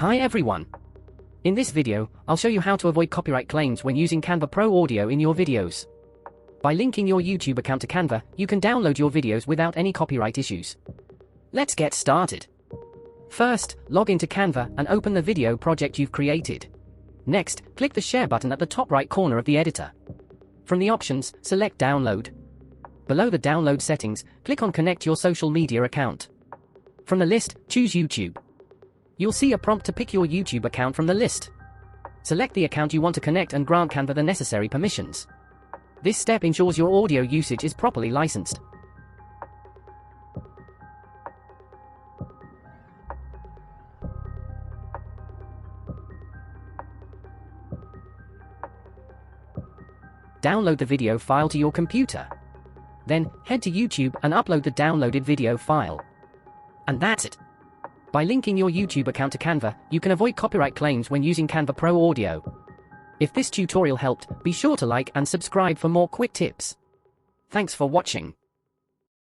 Hi everyone! In this video, I'll show you how to avoid copyright claims when using Canva Pro Audio in your videos. By linking your YouTube account to Canva, you can download your videos without any copyright issues. Let's get started. First, log into Canva and open the video project you've created. Next, click the share button at the top right corner of the editor. From the options, select Download. Below the download settings, click on Connect your social media account. From the list, choose YouTube. You'll see a prompt to pick your YouTube account from the list. Select the account you want to connect and grant Canva the necessary permissions. This step ensures your audio usage is properly licensed. Download the video file to your computer. Then, head to YouTube and upload the downloaded video file. And that's it. By linking your YouTube account to Canva, you can avoid copyright claims when using Canva Pro Audio. If this tutorial helped, be sure to like and subscribe for more quick tips. Thanks for watching.